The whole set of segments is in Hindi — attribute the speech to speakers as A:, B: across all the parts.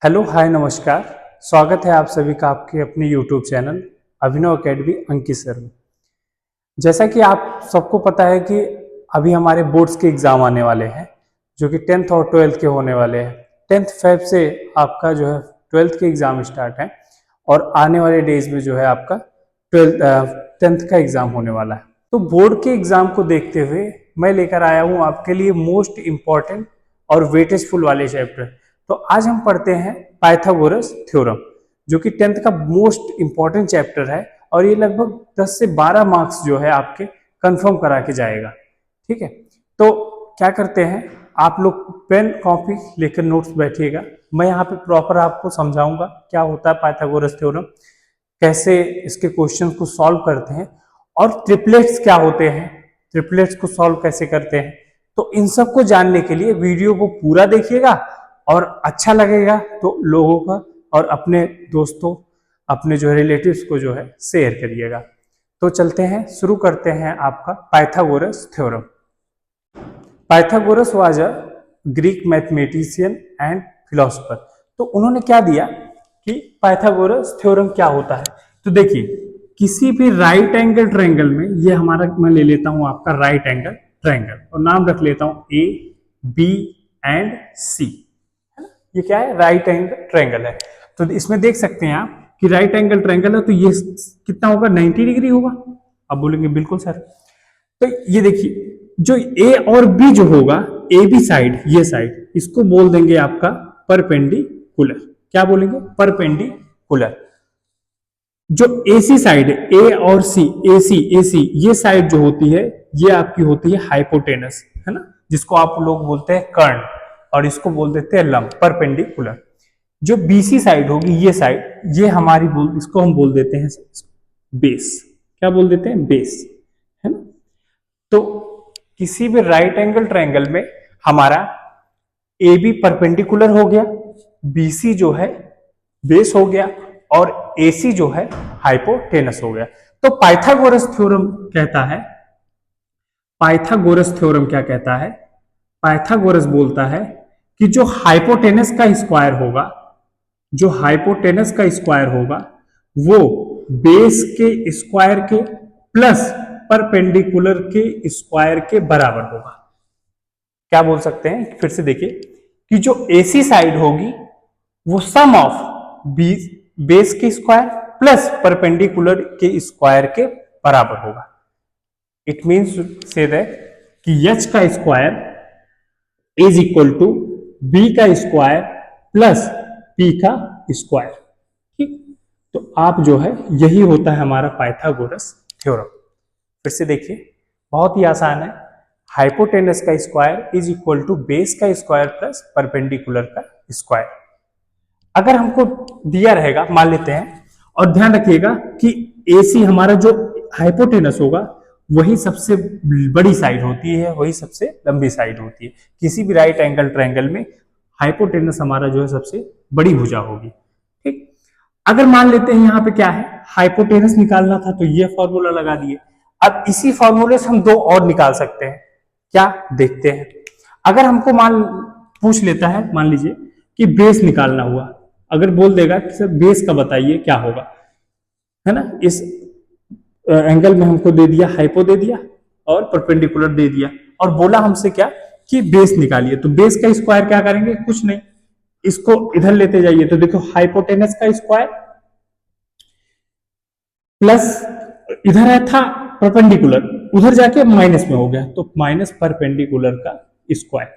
A: हेलो हाय नमस्कार। स्वागत है आप सभी का आपके अपने यूट्यूब चैनल अभिनव अकेडमी अंकित सर में। जैसा कि आप सबको पता है कि अभी हमारे बोर्ड्स के एग्ज़ाम आने वाले हैं जो कि 10th और 12th के होने वाले हैं। 10th फेब से आपका जो है 12th के एग्ज़ाम स्टार्ट है और आने वाले डेज में जो है आपका 10th का एग्ज़ाम होने वाला है। तो बोर्ड के एग्ज़ाम को देखते हुए मैं लेकर आया हूँ आपके लिए मोस्ट इम्पॉर्टेंट और वेटेजफुल वाले चैप्टर। तो आज हम पढ़ते हैं पाइथागोरस थ्योरम, जो कि 10th का मोस्ट इंपॉर्टेंट चैप्टर है और ये लगभग 10 से 12 मार्क्स जो है आपके कंफर्म करा के जाएगा। ठीक है, तो क्या करते हैं, आप लोग पेन कॉपी लेकर नोट्स बैठिएगा। मैं यहाँ पे प्रॉपर आपको समझाऊंगा क्या होता है पाइथागोरस थ्योरम, कैसे इसके क्वेश्चन को सॉल्व करते हैं और ट्रिपलेट्स क्या होते हैं, ट्रिपलेट्स को सॉल्व कैसे करते हैं। तो इन सब को जानने के लिए वीडियो को पूरा देखिएगा और अच्छा लगेगा तो लोगों का और अपने दोस्तों, अपने जो रिलेटिव्स को जो है शेयर करिएगा। तो चलते हैं, शुरू करते हैं आपका Pythagoras theorem. Pythagoras was a Greek mathematician and philosopher. तो उन्होंने क्या दिया कि पाइथागोरस थ्योरम क्या होता है। तो देखिए, किसी भी राइट एंगल ट्रायंगल में, ये हमारा मैं ले लेता हूं आपका राइट एंगल ट्रायंगल और नाम रख लेता हूं ए बी एंड सी। ये क्या है, राइट एंगल ट्रायंगल है। तो इसमें देख सकते हैं आप कि राइट एंगल ट्रायंगल है, तो ये कितना होगा, 90 डिग्री होगा। अब बोलेंगे बिल्कुल सर। तो ये देखिए, जो ए और बी जो होगा, ए बी साइड, ये साइड, इसको बोल देंगे आपका परपेंडिकुलर। क्या बोलेंगे, परपेंडिकुलर। जो एसी साइड है, ए और सी, एसी ये साइड जो होती है, ये आपकी होती है हाइपोटेनस, है ना, जिसको आप लोग बोलते हैं कर्ण और इसको बोल देते हैं लंब, परपेंडिकुलर। जो बीसी साइड होगी, ये साइड, ये हमारी इसको हम बोल देते हैं बेस। क्या बोल देते हैं, बेस, है ना। तो किसी भी राइट एंगल ट्रायंगल में हमारा ए बी परपेंडिकुलर हो गया, बीसी जो है बेस हो गया और एसी जो है हाइपोटेनस हो गया। तो पाइथागोरस थ्योरम कहता है, पाइथागोरस थ्योरम क्या कहता है, पाइथागोरस बोलता है कि जो हाइपोटेनस का स्क्वायर होगा, जो हाइपोटेनस का स्क्वायर होगा वो बेस के स्क्वायर के प्लस परपेंडिकुलर के स्क्वायर के बराबर होगा। क्या बोल सकते हैं, फिर से देखिए, कि जो एसी साइड होगी वो सम ऑफ बेस के स्क्वायर प्लस परपेंडिकुलर के स्क्वायर के बराबर होगा। इट मीन्स से दैट कि एच का square is equal to b का स्क्वायर प्लस पी का स्क्वायर। ठीक, तो आप जो है, यही होता है हमारा पाइथागोरस थ्योरम। फिर से देखिए, बहुत ही आसान है। हाइपोटेनस का square is equal to base का स्क्वायर प्लस परपेंडिकुलर का स्क्वायर। अगर हमको दिया रहेगा, मान लेते हैं, और ध्यान रखिएगा कि एसी हमारा जो हाइपोटेनस होगा वही सबसे बड़ी साइड होती है, वही सबसे लंबी साइड होती है। किसी भी राइट एंगल ट्रायंगल में हाइपोटेनस हमारा जो है सबसे बड़ी भुजा होगी। ठीक, अगर मान लेते हैं यहाँ पे क्या है, हाइपोटेनस निकालना था तो ये फॉर्मूला लगा दिए। अब इसी फॉर्मूले से हम दो और निकाल सकते हैं। क्या, देखते हैं। अगर हमको पूछ लेता है, मान लीजिए कि बेस निकालना हुआ, अगर बोल देगा कि सर बेस का बताइए क्या होगा, है ना, इस एंगल में हमको दे दिया, हाइपो दे दिया और परपेंडिकुलर दे दिया और बोला हमसे क्या कि बेस निकालिए। तो बेस का स्क्वायर क्या करेंगे, कुछ नहीं, इसको इधर लेते जाइए। तो देखो, हाइपोटेनस का स्क्वायर प्लस इधर है था परपेंडिकुलर, उधर जाके माइनस में हो गया, तो माइनस परपेंडिकुलर का स्क्वायर।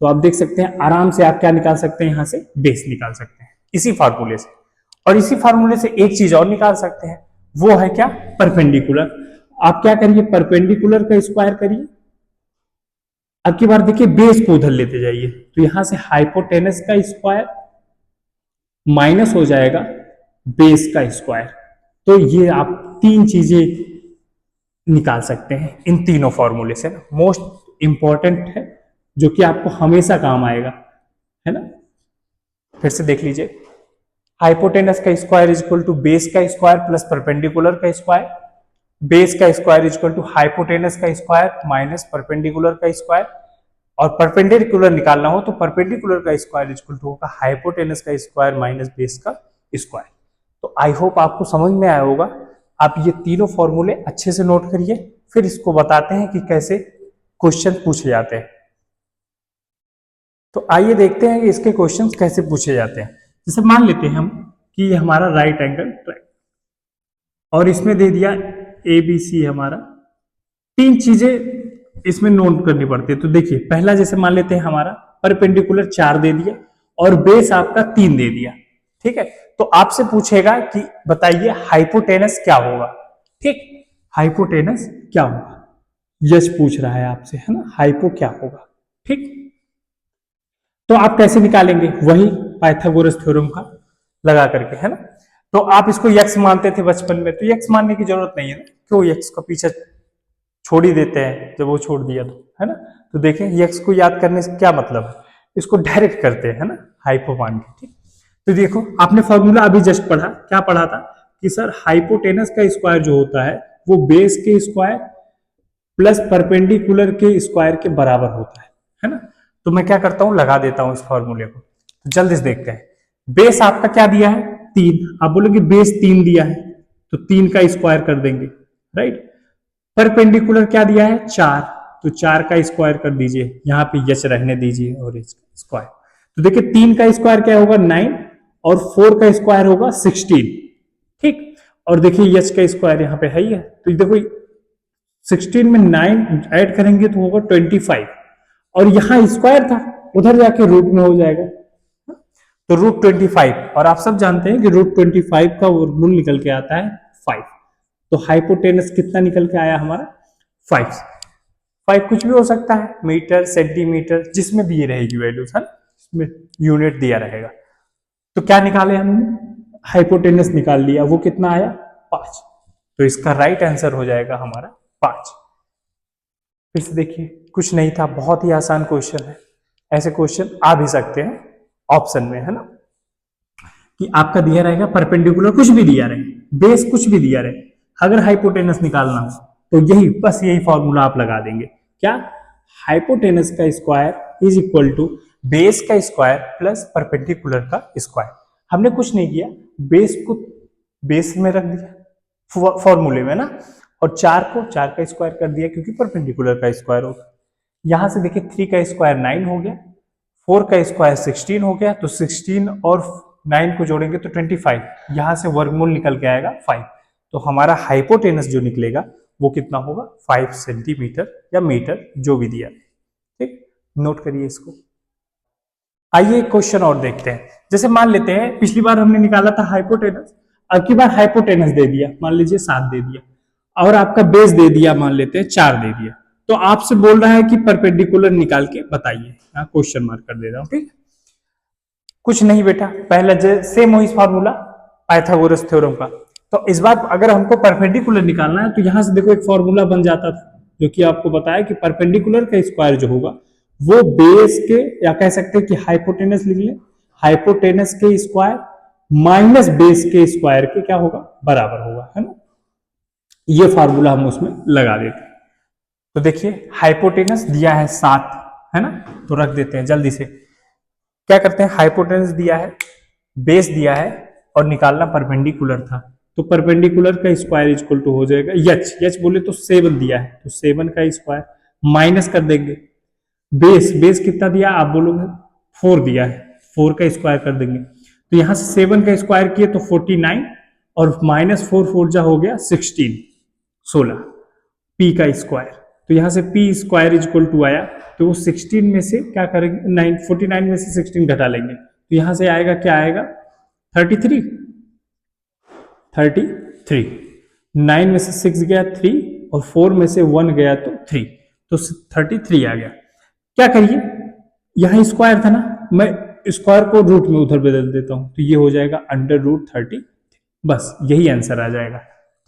A: तो आप देख सकते हैं आराम से आप क्या निकाल सकते हैं, यहां से बेस निकाल सकते हैं इसी फार्मूले से। और इसी फार्मूले से एक चीज और निकाल सकते हैं, वो है क्या, परपेंडिकुलर। आप क्या करिए, परपेंडिकुलर का स्क्वायर करिए। अब की बार देखिए, बेस को उधर लेते जाइए, तो यहां से हाइपोटेनस का स्क्वायर माइनस हो जाएगा बेस का स्क्वायर। तो ये आप तीन चीजें निकाल सकते हैं इन तीनों फॉर्मूले से। मोस्ट इंपॉर्टेंट है, जो कि आपको हमेशा काम आएगा, है ना। फिर से देख लीजिए, हाइपोटेनस का square is equal to base का स्क्वायर प्लस परपेंडिकुलर का स्क्वायर, बेस का square is equal to hypotenuse का स्क्वायर माइनस परपेंडिकुलर का स्क्वायर, और परपेंडिकुलर निकालना हो तो परपेंडिकुलर का स्क्वायर इक्वल टू होगा हाइपोटेनस का स्क्वायर माइनस बेस का स्क्वायर। तो आई होप आपको समझ में आया होगा। आप ये तीनों फॉर्मूले अच्छे से नोट करिए, फिर इसको बताते हैं कि कैसे क्वेश्चन पूछे जाते हैं। तो आइए देखते हैं कि इसके क्वेश्चंस कैसे पूछे जाते हैं। जैसे मान लेते हैं हम कि ये हमारा राइट एंगल ट्रायंगल और इसमें दे दिया ABC हमारा, तीन चीजें इसमें नोट करनी पड़ती है। तो देखिए पहला जैसे मान लेते हैं हमारा परपेंडिकुलर 4 दे दिया और बेस आपका 3 दे दिया, ठीक है। तो आपसे पूछेगा कि बताइए हाइपोटेनस क्या होगा, ठीक, हाइपोटेनस क्या होगा, यस पूछ रहा है आपसे, है ना, हाइपो क्या होगा, ठीक। तो आप कैसे निकालेंगे, वही पाइथागोरस थ्योरम का लगा करके, है ना। तो आप इसको यक्स मानते थे बचपन में, तो यक्स मानने की जरूरत नहीं है ना, क्यों यक्स का पीछे छोड़ ही देते हैं जब वो छोड़ दिया तो, है ना। तो देखें यक्स को याद करने से क्या मतलब है, इसको डायरेक्ट करते हैं, है ना, हाइपो मान के, ठीक। तो देखो आपने फॉर्मूला अभी जस्ट पढ़ा, क्या पढ़ा था कि सर हाइपोटेनस का स्क्वायर जो होता है वो बेस के स्क्वायर प्लस परपेंडिकुलर के स्क्वायर के बराबर होता है ना। तो मैं क्या करता हूं, लगा देता हूं इस फॉर्मूले को। तो जल्दी से देखते हैं, बेस आपका क्या दिया है 3, आप बोलोगे बेस 3 दिया है तो 3 का स्क्वायर कर देंगे, राइट। परपेंडिकुलर क्या दिया है 4, तो 4 का स्क्वायर कर दीजिए, यहां पे यच रहने दीजिए और इसका स्क्वायर। तो देखिए 3 का स्क्वायर क्या होगा 9 और 4 का स्क्वायर होगा 16, ठीक। और देखिए यच का स्क्वायर यहाँ पे है ही है, तो देखो 16 में 9 ऐड करेंगे तो होगा 25 और यहां स्क्वायर था उधर जाके रूट में हो जाएगा, तो रूट 25। और आप सब जानते हैं कि रूट 25 का वर्गमूल निकल के आता है 5। तो हाइपोटेनस कितना निकल के आया हमारा 5। 5 कुछ भी हो सकता है, मीटर सेंटीमीटर जिसमें दिए रहेगी वैल्यू, है इसमें यूनिट दिया रहेगा। तो क्या निकाले हमने, हाइपोटेनस निकाल लिया, वो कितना आया 5। तो इसका राइट आंसर हो जाएगा हमारा 5। फिर से देखिए कुछ नहीं था, बहुत ही आसान क्वेश्चन है। ऐसे क्वेश्चन आ भी सकते हैं ऑप्शन में, है ना, कि आपका दिया रहेगा परपेंडिकुलर कुछ भी दिया रहे, बेस कुछ भी दिया रहे, अगर हाइपोटेनस निकालना हो तो यही बस यही फॉर्मूला आप लगा देंगे, क्या, हाइपोटेनस का square is equal to base का स्क्वायर प्लस परपेंडिकुलर का स्क्वायर। हमने कुछ नहीं किया, बेस को बेस में रख दिया फॉर्मूले में ना, और 4 को 4 का स्क्वायर कर दिया क्योंकि परपेंडिकुलर का स्क्वायर होगा। यहां से देखिए 3 का स्क्वायर 9 हो गया, 4 का स्क्वायर 16 हो गया, तो 16 और 9 को जोड़ेंगे तो 25, यहां से वर्गमूल निकल के आएगा 5। तो हमारा हाइपोटेनस जो निकलेगा वो कितना होगा 5 सेंटीमीटर या मीटर, जो भी दिया, ठीक, नोट करिए इसको। आइए क्वेश्चन और देखते हैं। जैसे मान लेते हैं पिछली बार हमने निकाला था हाइपोटेनस, अब की बार हाइपोटेनस दे दिया, मान लीजिए 7 दे दिया, और आपका बेस दे दिया मान लेते हैं 4 दे दिया, तो आपसे बोल रहा है कि परपेंडिकुलर निकाल के बताइए, क्वेश्चन मार्क कर दे रहा हूं, ठीक। कुछ नहीं बेटा, पहला सेम वही फॉर्मूला पाइथागोरस थ्योरम का। तो इस बार अगर हमको परपेंडिकुलर निकालना है तो यहां से देखो एक फॉर्मूला बन जाता था जो कि आपको बताया कि परपेंडिकुलर का स्क्वायर जो होगा वो बेस के, या कह सकते हैं कि हाइपोटेनस लिख ले, हाइपोटेनस के स्क्वायर माइनस बेस के स्क्वायर के क्या होगा बराबर होगा, है ना। ये फार्मूला हम उसमें लगा देते हैं। तो देखिए हाइपोटेनस दिया है 7, है ना, तो रख देते हैं जल्दी से। क्या करते हैं, हाइपोटेनस दिया है, बेस दिया है और निकालना परपेंडिकुलर था, तो परपेंडिकुलर का स्क्वायर इक्वल टू हो जाएगा यच, यच बोले तो 7 दिया है, तो 7 का स्क्वायर माइनस कर देंगे बेस, बेस कितना दिया आप बोलोगे 4 दिया है, 4 का स्क्वायर कर देंगे, तो यहां से 7 का स्क्वायर किए तो 49 और माइनस 4 4 जा हो गया 16 पी का स्क्वायर, तो यहां से पी स्क्वायर इक्वल टू आया, तो वो 16 में से क्या करेंगे 49 में से 16 घटा लेंगे, तो यहां से आएगा क्या आएगा 33, 9 में से 6 गया 3 और 4 में से 1 गया तो 3, तो 33 आ गया। क्या करिए, यहां स्क्वायर था ना, मैं स्क्वायर को रूट में उधर बदल देता हूं, तो ये हो जाएगा √30, बस यही आंसर आ जाएगा,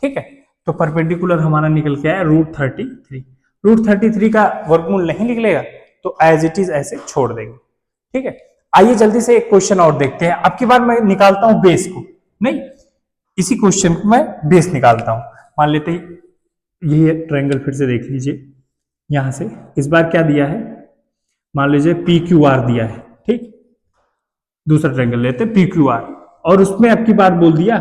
A: ठीक है। तो परपेंडिकुलर हमारा निकल के आया √33। √33 का वर्गमूल नहीं निकलेगा तो एज इट इज ऐसे छोड़ देंगे, ठीक है। आइए जल्दी से एक क्वेश्चन और देखते हैं। अब की बार मैं निकालता हूं बेस को, नहीं इसी क्वेश्चन को मैं बेस निकालता हूं। मान लेते हैं ये ट्रायंगल फिर से देख लीजिए, यहां से इस बार क्या दिया है मान लीजिए पी क्यू आर दिया है, ठीक, दूसरा ट्रायंगल लेते हैं पी क्यू आर, और उसमें आपकी बात बोल दिया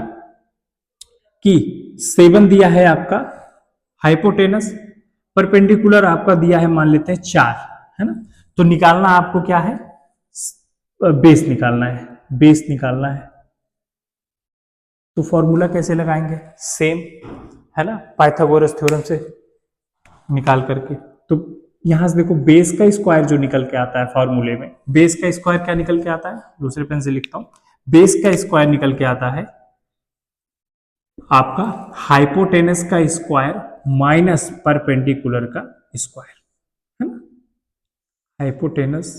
A: कि 7 दिया है आपका हाइपोटेनस, परपेंडिकुलर आपका दिया है मान लेते हैं 4, है ना। तो निकालना आपको क्या है, बेस निकालना है, बेस निकालना है। तो फॉर्मूला कैसे लगाएंगे, सेम है ना, पाइथागोरस थ्योरम से निकाल करके। तो यहां से देखो बेस का स्क्वायर जो निकल के आता है फॉर्मूले में, बेस का स्क्वायर क्या निकल के आता है, दूसरे पेन से लिखता हूं, बेस का स्क्वायर निकल के आता है आपका हाइपोटेनस का स्क्वायर माइनस परपेंडिकुलर का स्क्वायर, है ना, हाइपोटेनस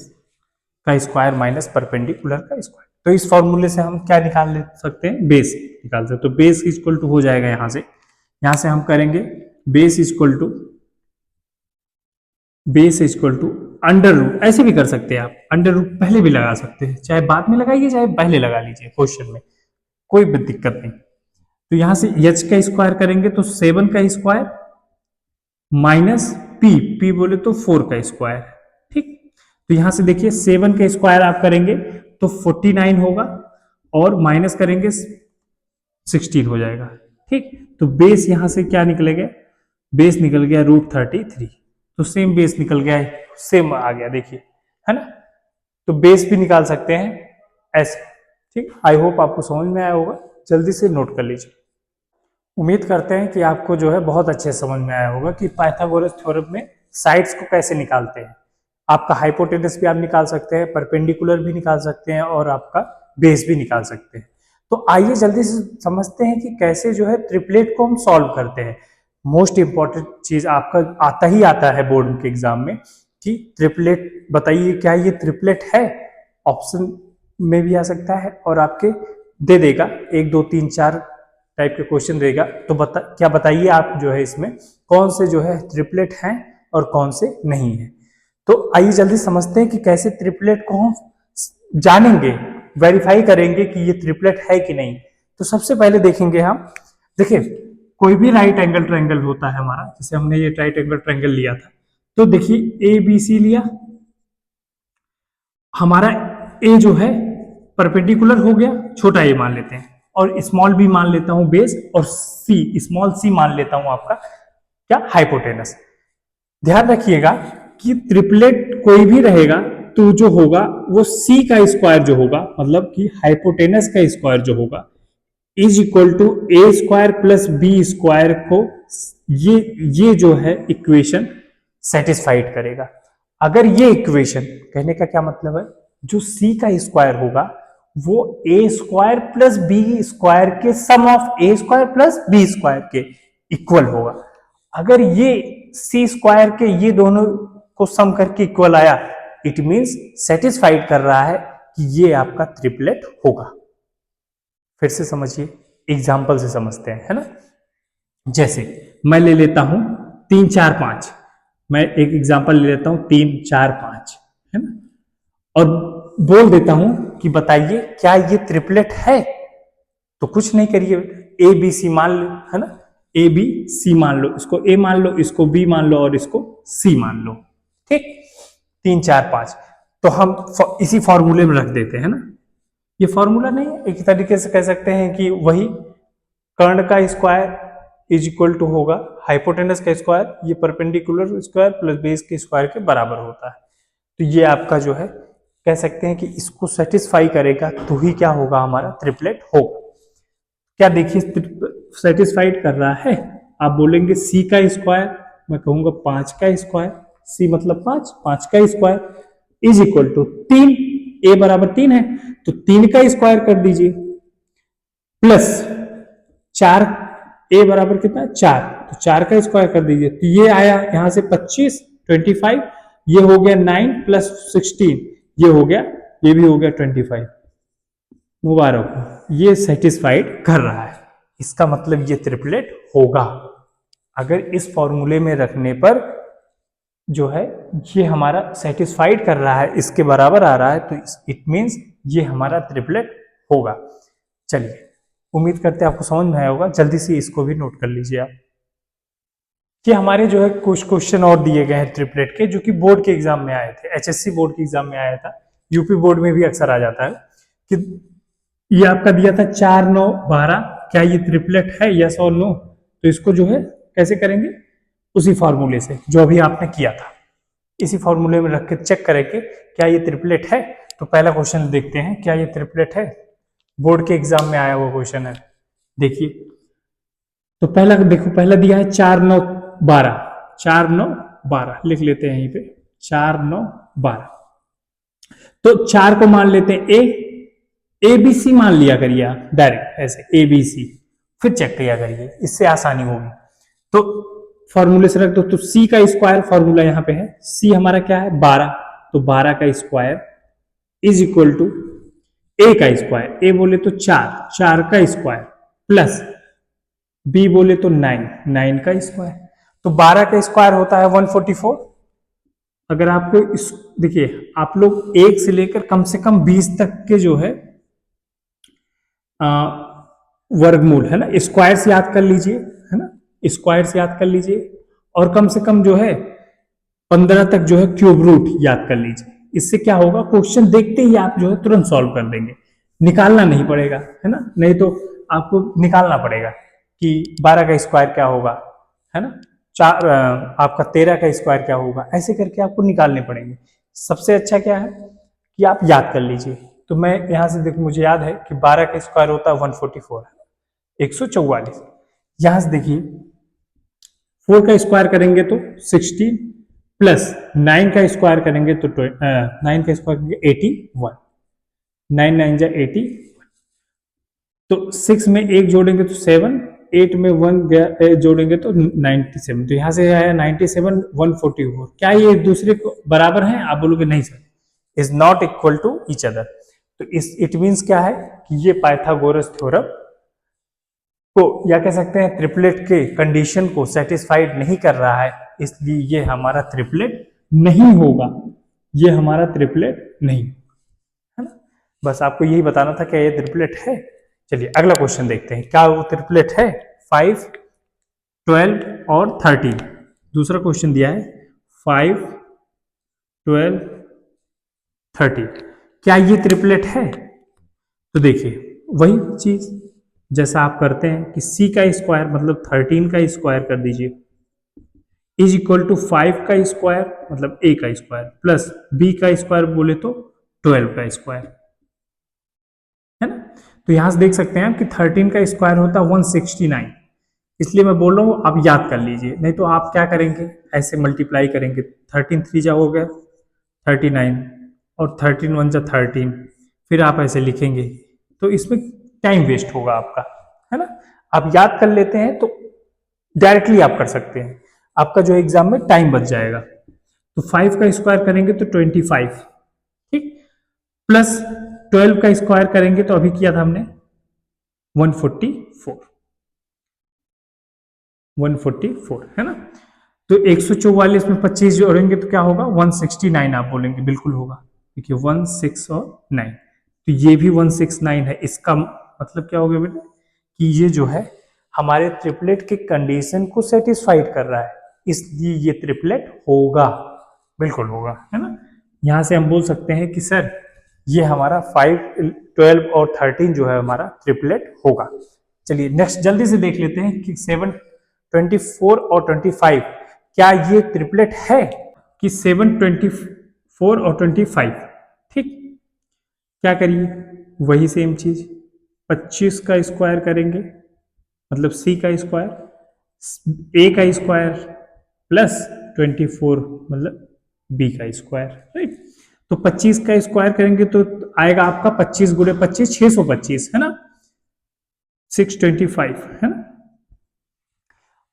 A: का स्क्वायर माइनस परपेंडिकुलर का स्क्वायर। तो इस फॉर्मूले से हम क्या निकाल सकते हैं, बेस निकाल सकते। तो बेस इक्वल टू हो जाएगा यहां से हम करेंगे base equal to under root, ऐसे भी कर सकते हैं आप, अंडर रूट पहले भी लगा सकते हैं, चाहे बाद में लगाइए चाहे पहले लगा लीजिए क्वेश्चन में, कोई भी दिक्कत नहीं। तो यहां से एच का स्क्वायर करेंगे तो 7 का स्क्वायर माइनस पी बोले तो 4 का स्क्वायर, ठीक। तो यहां से देखिए 7 का स्क्वायर आप करेंगे तो 49 होगा और माइनस करेंगे 16 हो जाएगा, ठीक। तो बेस यहां से क्या निकलेगा, बेस निकल गया √33, तो सेम बेस निकल गया, सेम आ गया देखिए, है ना। तो बेस भी निकाल सकते हैं ऐसे, ठीक। आई होप आपको समझ में आया होगा, जल्दी से नोट कर लीजिए। उम्मीद करते हैं कि आपको जो है बहुत अच्छे समझ में आया होगा कि पाइथागोरस थ्योरम में साइड्स को कैसे निकालते हैं। आपका हाइपोटेनस भी आप निकाल सकते हैं, परपेंडिकुलर भी निकाल सकते हैं और आपका बेस भी निकाल सकते हैं। तो आइए जल्दी से समझते हैं कि कैसे जो है ट्रिपलेट को हम सॉल्व करते हैं। मोस्ट इंपॉर्टेंट चीज आपका आता ही आता है बोर्ड के एग्जाम में कि ट्रिपलेट बताइए क्या ये ट्रिपलेट है, ऑप्शन में भी आ सकता है और आपके दे देगा 1 2 3 4 टाइप के क्वेश्चन देगा। तो क्या बताइए आप जो है इसमें कौन से जो है ट्रिपलेट हैं और कौन से नहीं है। तो आइए जल्दी समझते हैं कि कैसे ट्रिपलेट को हम जानेंगे, वेरीफाई करेंगे कि ये ट्रिपलेट है कि नहीं। तो सबसे पहले देखेंगे हम, देखिए कोई भी राइट एंगल ट्रायंगल होता है हमारा, जैसे हमने ये राइट एंगल ट्रायंगल लिया था, तो देखिए ए बी सी लिया, हमारा ए जो है परपेंडिकुलर हो गया, छोटा ए मान लेते हैं, और स्मॉल बी मान लेता हूं बेस, और सी स्मॉल सी मान लेता हूं आपका क्या, हाइपोटेनस। ध्यान रखिएगा कि ट्रिपलेट कोई भी रहेगा तो जो होगा वो सी का स्क्वायर जो होगा, मतलब कि हाइपोटेनस का स्क्वायर जो होगा is equal to A square plus B square को ये जो है इक्वेशन सेटिस्फाइड करेगा। अगर ये इक्वेशन, कहने का क्या मतलब है, जो सी का स्क्वायर होगा वो A square plus B square के sum of A square plus B square के इक्वल होगा। अगर ये सी स्क्वायर के ये दोनों को सम करके इक्वल आया, इट मींस सेटिस्फाइड कर रहा है कि ये आपका ट्रिपलेट होगा। फिर से समझिए, एग्जाम्पल से समझते हैं, है ना। जैसे मैं ले लेता हूं 3 4 5, मैं एक एग्जाम्पल ले लेता हूं 3 4 5, है ना, और बोल देता हूं कि बताइए क्या ये ट्रिपलेट है। तो कुछ नहीं करिए, ए बी सी मान लो, है ना, ए बी सी मान लो, इसको ए मान लो, इसको बी मान लो और इसको सी मान लो, ठीक। 3 4 5 तो हम इसी फॉर्मूले में रख देते हैं ना। ये फॉर्मूला नहीं है, एक तरीके से कह सकते हैं कि वही कर्ण का स्क्वायर इज इक्वल टू होगा हाइपोटेनस का स्क्वायर, ये परपेंडिकुलर स्क्वायर प्लस बेस के स्क्वायर के बराबर होता है। तो ये आपका जो है कह सकते हैं कि इसको सेटिस्फाई करेगा तो ही क्या होगा, हमारा ट्रिपलेट होगा। क्या देखिए सेटिस्फाइड कर रहा है, आप बोलेंगे सी का स्क्वायर, मैं कहूंगा 5 का स्क्वायर, सी मतलब 5, 5 का स्क्वायर इज इक्वल टू 3, ए बराबर 3 है तो 3 का स्क्वायर कर दीजिए, प्लस 4, ए बराबर कितना 4, तो 4 का स्क्वायर कर दीजिए, तो ये आया यहां से 25 25, ये हो गया 9 प्लस 16, ये हो गया, ये भी हो गया 25। मुबारक, ये सेटिस्फाइड कर रहा है, इसका मतलब ये ट्रिपलेट होगा। अगर इस फॉर्मूले में रखने पर जो है ये हमारा सेटिस्फाइड कर रहा है, इसके बराबर आ रहा है, तो इट मींस ये हमारा ट्रिपलेट होगा। चलिए, उम्मीद करते हैं आपको समझ में आया होगा, जल्दी से इसको भी नोट कर लीजिए आप। कि हमारे जो है कुछ क्वेश्चन और दिए गए हैं ट्रिपलेट के, जो कि बोर्ड के एग्जाम में आए थे, एचएससी बोर्ड के एग्जाम में आया था, यूपी बोर्ड में भी अक्सर आ जाता है कि ये आपका दिया था 4 9 12, क्या ये ट्रिपलेट है, यस और नो। तो इसको जो है कैसे करेंगे, उसी फॉर्मूले से जो अभी आपने किया था, इसी फॉर्मूले में रख के चेक करेंगे क्या ये ट्रिपलेट है। तो पहला क्वेश्चन देखते हैं, क्या ये ट्रिपलेट है, बोर्ड के एग्जाम में आया हुआ क्वेश्चन है। देखिए तो पहला देखो, पहला दिया है 4 9 12, 4 9 12 लिख लेते हैं यहीं पे, 4 9 12। तो 4 को मान लेते हैं ए बी सी मान लिया करिए आप डायरेक्ट ऐसे ए बी सी, फिर चेक किया करिए, इससे आसानी होगी। तो फॉर्मूले से रख दो, तो सी का स्क्वायर फॉर्मूला यहां पे है, सी हमारा क्या है 12, तो 12 का स्क्वायर इज इक्वल टू ए का स्क्वायर, ए बोले तो 4, 4 का स्क्वायर प्लस बी बोले तो 9, 9 का स्क्वायर। तो 12 का स्क्वायर होता है 144। अगर आपको इस देखिए, आप लोग 1 से लेकर कम से कम 20 तक के जो है वर्गमूल है ना, स्क्वायर्स याद कर लीजिए, है ना, स्क्वायर्स याद कर लीजिए, और कम से कम जो है 15 तक जो है क्यूब रूट याद कर लीजिए। इससे क्या होगा, क्वेश्चन देखते ही आप जो है तुरंत सॉल्व कर देंगे, निकालना नहीं पड़ेगा, है ना, नहीं तो आपको निकालना पड़ेगा कि 12 का स्क्वायर क्या होगा, है ना, आपका 13 का स्क्वायर क्या होगा, ऐसे करके आपको निकालने पड़ेंगे। सबसे अच्छा क्या है कि आप याद कर लीजिए। तो मैं यहां से देखो, मुझे याद है कि 12 का स्क्वायर होता है 144, 144। यहां से देखिए 4 का स्क्वायर करेंगे तो 16 प्लस 9 का स्क्वायर करेंगे तो 9 का स्क्वायर करेंगे 81, 9 9 जा 80, तो 6 में 1 जोड़ेंगे तो 7, 8 में 1 जोड़ेंगे तो 97। तो यहां से आया 97 144। क्या ये एक दूसरे को बराबर हैं, आप बोलोगे नहीं sir, is not equal to each other. तो इस इट मींस क्या है कि ये पाइथागोरस थ्योरम को, या कह सकते हैं ट्रिपलेट के कंडीशन को सेटिस्फाइड नहीं कर रहा है, इसलिए ये हमारा ट्रिपलेट नहीं होगा, ये हमारा ट्रिपलेट नहीं, है ना। बस आपको यही बताना था क्या ये ट्रिपलेट है। चलिए अगला क्वेश्चन देखते हैं, क्या वो ट्रिपलेट है। 5 12 और 13, दूसरा क्वेश्चन दिया है 5 12 30, क्या ये ट्रिपलेट है। तो देखिए वही चीज जैसा आप करते हैं कि सी का स्क्वायर मतलब 13 का स्क्वायर कर दीजिए, इज इक्वल टू 5 का स्क्वायर मतलब ए का स्क्वायर प्लस बी का स्क्वायर बोले तो 12 का स्क्वायर, है ना। तो यहां से देख सकते हैं कि 13 का स्क्वायर होता है 169, इसलिए मैं बोल रहा हूं आप याद कर लीजिए, नहीं तो आप क्या करेंगे ऐसे मल्टीप्लाई करेंगे, 13 3 जा हो गया 39 और 13 1 जा 13, फिर आप ऐसे लिखेंगे तो इसमें टाइम वेस्ट होगा आपका, है ना। आप याद कर लेते हैं तो डायरेक्टली आप कर सकते हैं, आपका जो एग्जाम में टाइम बच जाएगा। तो 5 का स्क्वायर करेंगे तो 25, ठीक, प्लस 12 का स्क्वायर करेंगे तो अभी किया था हमने 144, 144, है ना। तो 144 में 25 जोड़ेंगे तो क्या होगा 169, आप बोलेंगे बिल्कुल होगा, देखिए 16 और 9, तो ये भी 169 है। इसका मतलब क्या हो गया बेटा कि ये जो है हमारे ट्रिपलेट के कंडीशन को सेटिस्फाइड कर रहा है, इसलिए ये ट्रिपलेट होगा, बिल्कुल होगा, है ना। यहां से हम बोल सकते हैं कि सर ये हमारा 5 12 और 13 जो है हमारा ट्रिपलेट होगा। चलिए नेक्स्ट जल्दी से देख लेते हैं कि 7 24 और 25 क्या ये ट्रिपलेट है, कि 7 24 और 25, ठीक। क्या करिए वही सेम चीज, 25 का स्क्वायर करेंगे मतलब सी का स्क्वायर, ए का स्क्वायर प्लस 24 मतलब बी का स्क्वायर, राइट। तो 25 का स्क्वायर करेंगे तो आएगा आपका 25 गुणे 25 625, है ना, 625, है ना।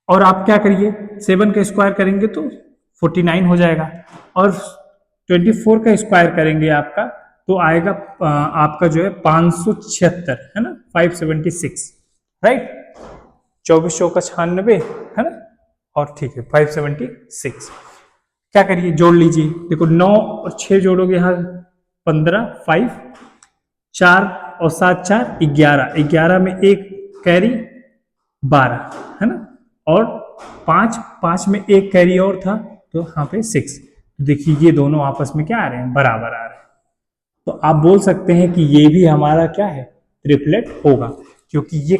A: और आप क्या करिए 7 का स्क्वायर करेंगे तो 49 हो जाएगा, और 24 का स्क्वायर करेंगे आपका तो आएगा आपका जो है 576, है ना, 576, राइट। 24 चौका 96, है ना, और ठीक है 576। क्या करिए जोड़ लीजिए, देखो 9 और 6 जोड़ोगे यहाँ 15, 5 4 और 7 4 11, 11 में एक कैरी 12, है ना, और पांच, पांच में एक कैरी और था तो यहाँ पे 6। तो देखिए ये दोनों आपस में क्या आ रहे हैं, बराबर आ रहे हैं। तो आप बोल सकते हैं कि ये भी हमारा क्या है, ट्रिपलेट होगा, क्योंकि ये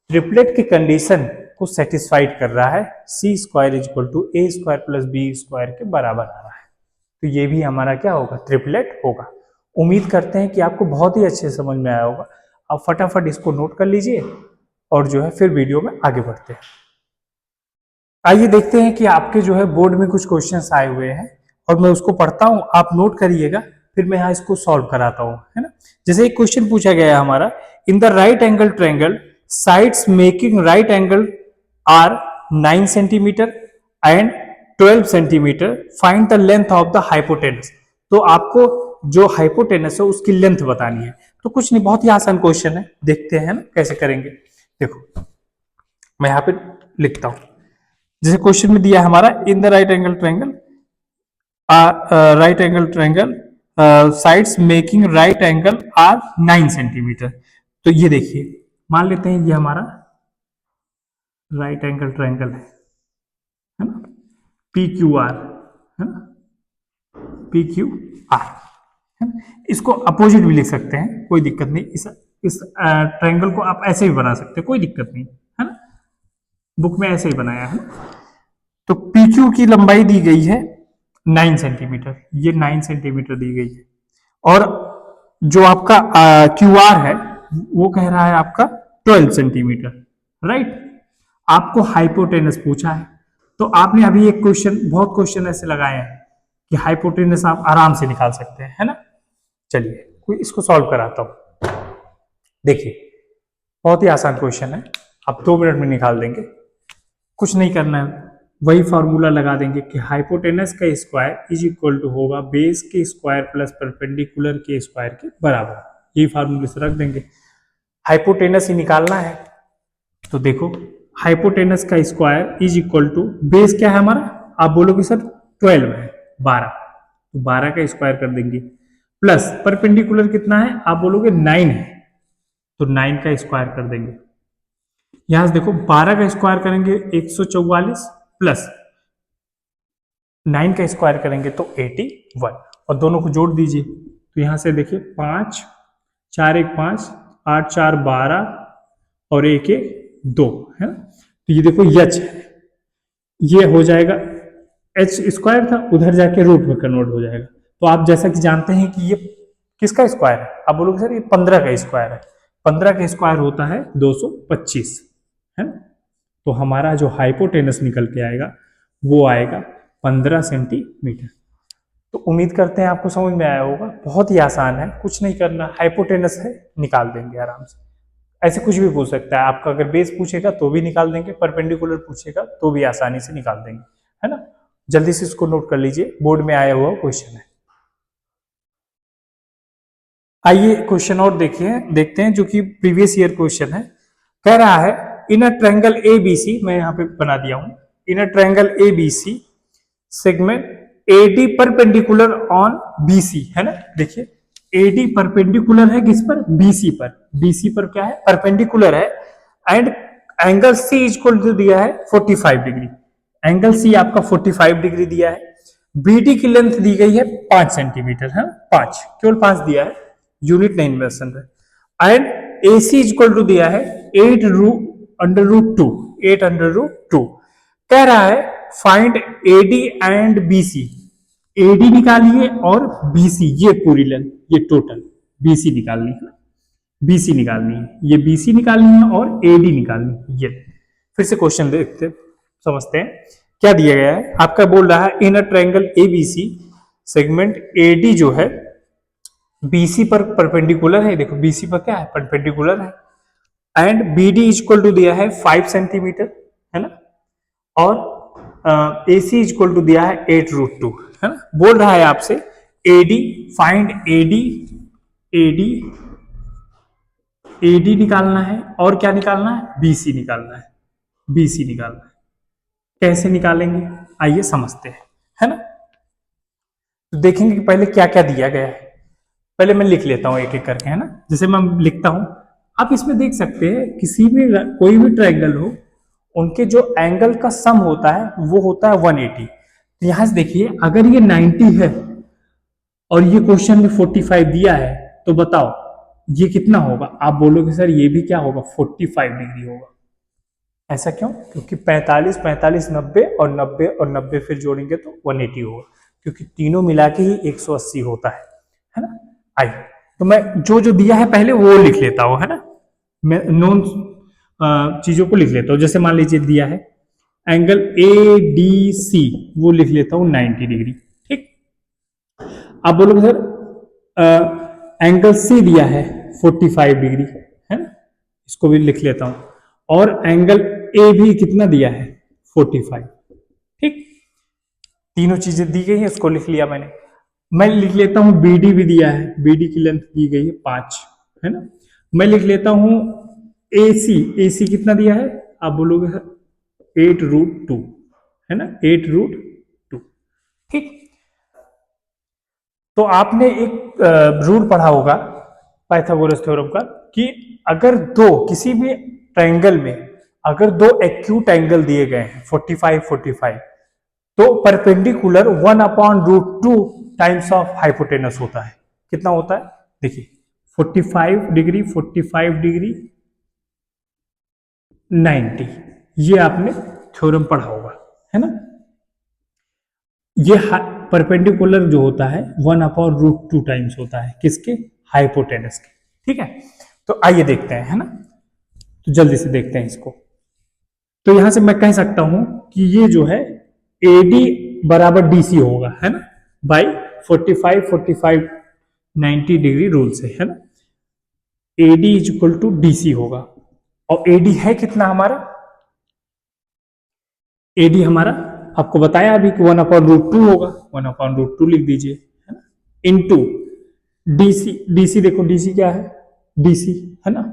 A: ट्रिपलेट की कंडीशन को सेटिस्फाइड कर रहा है। C square is equal to A square plus B square के बराबर आ रहा है। तो ये भी हमारा क्या होगा, ट्रिपलेट होगा। उम्मीद करते हैं कि आपको बहुत ही अच्छे से समझ में आया होगा। आप फटाफट इसको नोट कर लीजिए और जो है फिर वीडियो में आगे बढ़ते हैं। आइए देखते हैं कि आपके जो है बोर्ड में कुछ क्वेश्चंस आए हुए हैं और मैं उसको पढ़ता हूं, आप नोट करिएगा, फिर मैं यहाँ इसको सॉल्व कराता हूं, है ना। जैसे एक क्वेश्चन पूछा गया है हमारा, in the right angle triangle sides making right angle are 9 centimetre and 12 centimetre, find the length of the hypotenuse. तो आपको जो हाइपोटेनस है उसकी लेंथ बतानी है। तो कुछ नहीं, बहुत ही आसान क्वेश्चन है, देखते हैं ना कैसे करेंगे। देखो मैं यहाँ पे लिखता हूं, जैसे क्वेश्चन में दिया है हमारा, in the right angle triangle sides making right angle are 9 centimetre. तो ये देखिए, मान लेते हैं ये हमारा राइट एंगल ट्रायंगल है ना, पी क्यू आर, है ना, पी क्यू आर, है ना। इसको अपोजिट भी लिख सकते हैं, कोई दिक्कत नहीं। इस ट्रायंगल को आप ऐसे भी बना सकते हैं, कोई दिक्कत नहीं, है ना। बुक में ऐसे ही बनाया है। तो पी क्यू की लंबाई दी गई है 9 सेंटीमीटर, ये 9 सेंटीमीटर दी गई है, और जो आपका क्यू आर है वो कह रहा है आपका 12 सेंटीमीटर, राइट। आपको हाइपोटेनस पूछा है, तो आपने अभी एक क्वेश्चन, बहुत क्वेश्चन ऐसे लगाए हैं कि हाइपोटेनस आप आराम से निकाल सकते हैं, है ना। चलिए कोई इसको सॉल्व कराता हूं। देखिए बहुत ही आसान क्वेश्चन है, आप 2 मिनट में निकाल देंगे। कुछ नहीं करना है, वही फॉर्मूला लगा देंगे कि हाइपोटेनस का स्क्वायर इज इक्वल टू होगा बेस के स्क्वायर प्लस परपेंडिकुलर के स्क्वायर के बराबर। यही फार्मूले से रख देंगे, हाइपोटेनस ही निकालना है। तो देखो हाइपोटेनस का square is equal to, base क्या है हमारा, आप बोलोगे सर 12 है, 12, तो 12 का स्क्वायर कर देंगे, प्लस परपेंडिकुलर कितना है, आप बोलोगे 9 है, तो 9 का स्क्वायर कर देंगे। यहां से देखो 12 का स्क्वायर करेंगे 144, प्लस 9 का स्क्वायर करेंगे तो 81, और दोनों को जोड़ दीजिए। तो यहां से देखिए 5 4 1 5 8 4 12 और 1 1 2, है ना। तो ये देखो एच, ये हो जाएगा एच स्क्वायर था, उधर जाके रूट में कन्वर्ट हो जाएगा। तो आप जैसा कि जानते हैं कि ये किसका स्क्वायर है, आप बोलोगे सर ये 15 का स्क्वायर है। 15 का स्क्वायर होता है 225, है ना। तो हमारा जो हाइपोटेनस निकल के आएगा वो आएगा 15 सेंटीमीटर। तो उम्मीद करते हैं आपको समझ में आया होगा, बहुत ही आसान है, कुछ नहीं करना, हाइपोटेनस है निकाल देंगे आराम से। ऐसे कुछ भी पूछ सकता है आपका, अगर बेस पूछेगा तो भी निकाल देंगे, परपेंडिकुलर पूछेगा तो भी आसानी से निकाल देंगे, है ना। जल्दी से इसको नोट कर लीजिए, बोर्ड में आया हुआ क्वेश्चन है। आइए क्वेश्चन और देखते हैं, जो कि प्रीवियस ईयर क्वेश्चन है। कह रहा है इन अ ट्रायंगल ABC, मैं यहाँ पे बना दिया हूं, in a triangle ABC segment AD perpendicular on BC, है ना। देखिए AD परपेंडिकुलर है किस पर, BC पर, BC पर क्या है, परपेंडिकुलर है, and angle C equal to दिया है 45 डिग्री, एंगल C आपका 45 डिग्री दिया है। BD की लेंथ दी गई है 5 सेंटीमीटर, है 5, केवल 5 दिया है, यूनिट नहीं मेंशन है, एंड AC इक्वल टू दिया है 8√2, 8√2। कह रहा है find AD and BC, AD निकालिए और BC, ये पूरी लेंथ, ये टोटल BC निकालनी है, BC निकालनी है, ये BC निकालनी है और AD निकालनी है। ये फिर से क्वेश्चन देखते समझते हैं क्या दिया गया है। आपका बोल रहा है in a triangle ABC segment AD जो है BC पर परपेंडिकुलर है, देखो BC पर क्या है, परपेंडिकुलर है, एंड BD इक्वल टू दिया है 5 सेंटीमीटर, है ना, और AC इक्वल टू दिया है 8√2, है ना। बोल रहा है आपसे AD, फाइंड AD निकालना है, और क्या निकालना है, BC निकालना है, BC निकालना है। कैसे निकालेंगे आइए समझते हैं, है ना। तो देखेंगे कि पहले क्या क्या दिया गया है, पहले मैं लिख लेता हूं एक एक करके, है ना। जैसे मैं लिखता हूं, आप इसमें देख सकते हैं किसी भी कोई भी ट्रायंगल हो उनके जो एंगल का सम होता है वो होता है 180। तो यहां से देखिए अगर ये 90 है और ये क्वेश्चन में 45 दिया है तो बताओ ये कितना होगा। आप बोलोगे सर ये भी क्या होगा, 45 डिग्री होगा। ऐसा क्यों? क्योंकि 45 45 90 और 90 और 90 फिर जोड़ेंगे तो 180 होगा, क्योंकि तीनों मिला के ही 180 होता है ना। आइए तो मैं जो जो दिया है पहले वो लिख लेता हूं, है ना। मैं नॉन चीजों को लिख लेता हूं। जैसे मान लीजिए दिया है एंगल ए डी सी, वो लिख लेता हूं 90 डिग्री। ठीक, आप बोलोगे सर एंगल सी दिया है 45 डिग्री, है ना, इसको भी लिख लेता हूं। और एंगल ए भी कितना दिया है, 45। ठीक, तीनों चीजें दी गई है, उसको लिख लिया मैंने। मैं लिख लेता हूं बीडी भी दिया है, बीडी की लेंथ दी गई है 5, है ना। मैं लिख लेता हूं एसी, एसी कितना दिया है, आप बोलोगे सर 8√2, है ना, 8√2। ठीक, तो आपने एक रूल पढ़ा होगा पाइथागोरस थ्योरम का कि अगर दो किसी भी ट्रायंगल में अगर दो एक्यूट एंगल दिए गए हैं 45 45, तो परपेंडिकुलर 1/√2 टाइम्स ऑफ हाइपोटेनस होता है। कितना होता है, देखिए 45 डिग्री 45 डिग्री 90, ये आपने थ्योरम पढ़ा होगा, है ना। ये परपेंडिकुलर जो होता है 1/√2 टाइम्स होता है किसके, हाइपोटेनस के। ठीक है, तो आइए देखते हैं, है ना। तो जल्दी से देखते हैं इसको। तो यहां से मैं कह सकता हूं कि ये जो है AD बराबर DC होगा, है ना, बाई 45 45 90 डिग्री रूल से, है ना। AD is equal to DC होगा। और AD है कितना हमारा, AD हमारा आपको बताया अभी कि 1/√2 होगा, 1/√2 लिख दीजिए, है ना, इनटू DC। DC देखो DC क्या है, DC, है ना,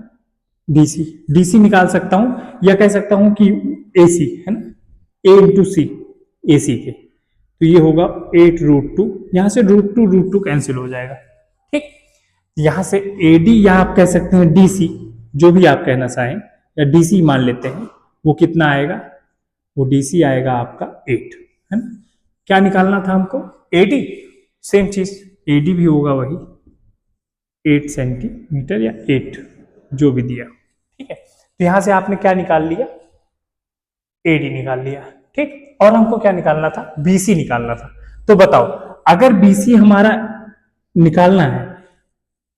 A: DC DC निकाल सकता हूं या कह सकता हूं कि AC, है ना, A इंटू सी, AC के। तो ये होगा 8√2, यहां से √2 कैंसिल हो जाएगा। ठीक, यहां से AD या आप कह सकते हैं DC, जो भी आप कहना चाहें, या DC मान लेते हैं, वो कितना आएगा, वो DC आएगा आपका 8, है ना। क्या निकालना था हमको, AD, सेम चीज AD भी होगा वही 8 सेंटीमीटर या 8 जो भी दिया। ठीक है, तो यहां से आपने क्या निकाल लिया, AD निकाल लिया। ठीक, और हमको क्या निकालना था, BC निकालना था। तो बताओ अगर BC हमारा निकालना है,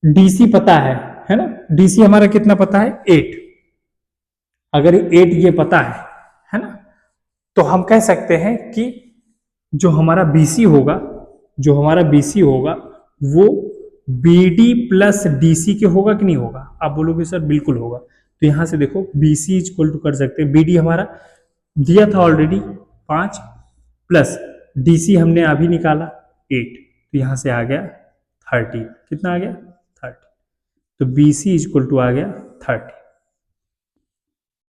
A: DC पता है ना, DC हमारा कितना पता है 8, अगर 8 ये पता है ना, तो हम कह सकते हैं कि जो हमारा BC होगा, जो हमारा BC होगा वो BD प्लस DC के होगा कि नहीं होगा। आप बोलोगे सर बिल्कुल होगा। तो यहां से देखो BC इक्वल टू कर सकते हैं, BD हमारा दिया था ऑलरेडी 5 प्लस DC हमने अभी निकाला 8, तो यहां से आ गया 30। कितना आ गया, 30। तो BC इक्वल टू आ गया 30।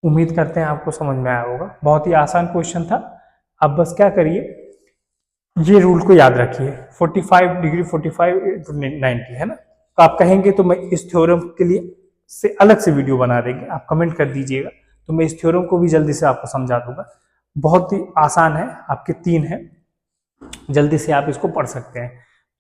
A: उम्मीद करते हैं आपको समझ में आया होगा, बहुत ही आसान क्वेश्चन था। अब बस क्या करिए, ये रूल को याद रखिए, 45 डिग्री 45 into 90, है ना। तो आप कहेंगे तो मैं इस थ्योरम के लिए से अलग से वीडियो बना देंगे, आप कमेंट कर दीजिएगा, तो मैं इस थ्योरम को भी जल्दी से आपको समझा दूंगा। बहुत ही आसान है, आपके 3 है, जल्दी से आप इसको पढ़ सकते हैं।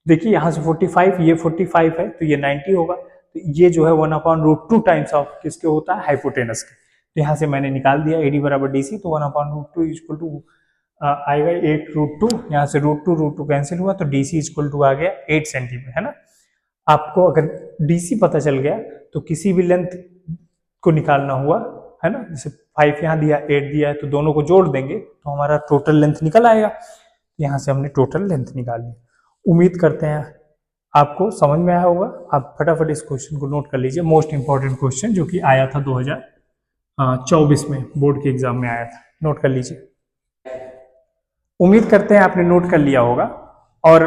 A: देखिए यहाँ से 45, ये 45 है तो ये 90 होगा, तो ये जो है 1/√2 टाइम्स ऑफ किसके होता है, हाइपोटेनस के। तो यहाँ से मैंने निकाल दिया AD बराबर DC, तो 1/√2 इक्वल टू आएगा 8√2, यहाँ से √2 कैंसिल हुआ, तो DC इक्वल टू आ गया 8 सेंटीमीटर, है ना। आपको अगर DC पता चल गया तो किसी भी लेंथ को निकालना हुआ, है ना, जैसे 5 यहाँ दिया 8 दिया है, तो दोनों को जोड़ देंगे तो हमारा टोटल लेंथ निकल आएगा। यहाँ से हमने टोटल लेंथ निकाली। उम्मीद करते हैं आपको समझ में आया होगा। आप फटाफट इस क्वेश्चन को नोट कर लीजिए, मोस्ट इंपॉर्टेंट क्वेश्चन जो कि आया था 2024 में, बोर्ड के एग्जाम में आया था, नोट कर लीजिए। उम्मीद करते हैं आपने नोट कर लिया होगा। और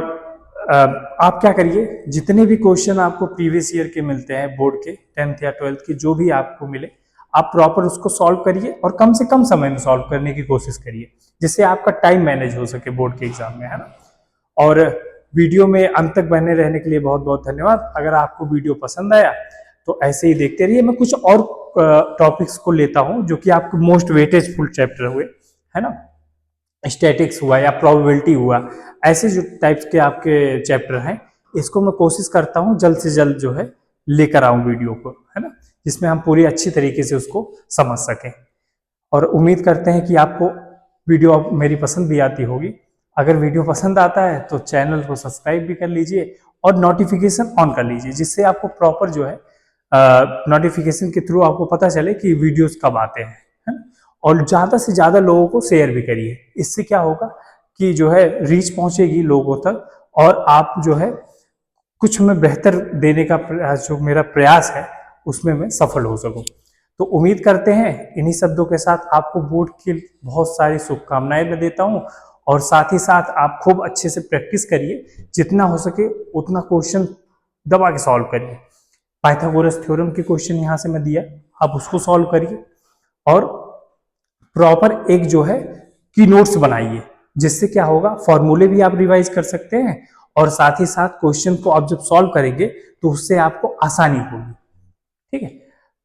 A: आप क्या करिए, जितने भी क्वेश्चन आपको प्रीवियस ईयर के मिलते हैं बोर्ड के 10th या 12th के, जो भी आपको मिले आप प्रॉपर उसको सॉल्व करिए और कम से कम समय में सॉल्व करने की कोशिश करिए, जिससे आपका टाइम मैनेज हो सके बोर्ड के एग्जाम में, है ना। और वीडियो में अंत तक बने रहने के लिए बहुत बहुत धन्यवाद। अगर आपको वीडियो पसंद आया तो ऐसे ही देखते रहिए। मैं कुछ और टॉपिक्स को लेता हूं जो कि आपके मोस्ट वेटेज फुल चैप्टर हुए, है ना, स्टैटिक्स हुआ या प्रोबेबिलिटी हुआ, ऐसे जो टाइप्स के आपके चैप्टर हैं, इसको मैं कोशिश करता हूं जल्द से जल्द जो है लेकर आऊं वीडियो को, है ना, जिसमें हम पूरी अच्छी तरीके से उसको समझ सकें। और उम्मीद करते हैं कि आपको वीडियो मेरी पसंद भी आती होगी। अगर वीडियो पसंद आता है तो चैनल को सब्सक्राइब भी कर लीजिए और नोटिफिकेशन ऑन कर लीजिए, जिससे आपको प्रॉपर जो है नोटिफिकेशन के थ्रू आपको पता चले कि वीडियोस कब आते हैं, है ना। और ज़्यादा से ज़्यादा लोगों को शेयर भी करिए, इससे क्या होगा कि जो है रीच पहुंचेगी लोगों तक और आप जो है कुछ में बेहतर देने का जो मेरा प्रयास है उसमें मैं सफल हो सकूं। तो उम्मीद करते हैं इन्हीं शब्दों के साथ आपको बोर्ड की बहुत सारी शुभकामनाएं मैं देता हूं और साथ ही साथ आप खूब अच्छे से प्रैक्टिस करिए, जितना हो सके उतना क्वेश्चन दबा के सॉल्व करिए। पाइथागोरस थ्योरम के क्वेश्चन यहाँ से मैं दिया, आप उसको सॉल्व करिए और प्रॉपर एक जो है की नोट्स बनाइए, जिससे क्या होगा फॉर्मूले भी आप रिवाइज कर सकते हैं और साथ ही साथ क्वेश्चन को आप जब सॉल्व करेंगे तो उससे आपको आसानी होगी। ठीक है,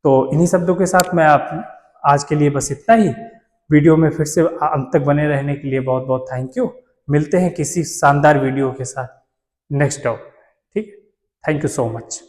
A: तो इन्हीं शब्दों के साथ मैं आप आज के लिए बस इतना ही। वीडियो में फिर से अंत तक बने रहने के लिए बहुत बहुत थैंक यू। मिलते हैं किसी शानदार वीडियो के साथ नेक्स्ट टाइम। ठीक है, थैंक यू सो मच।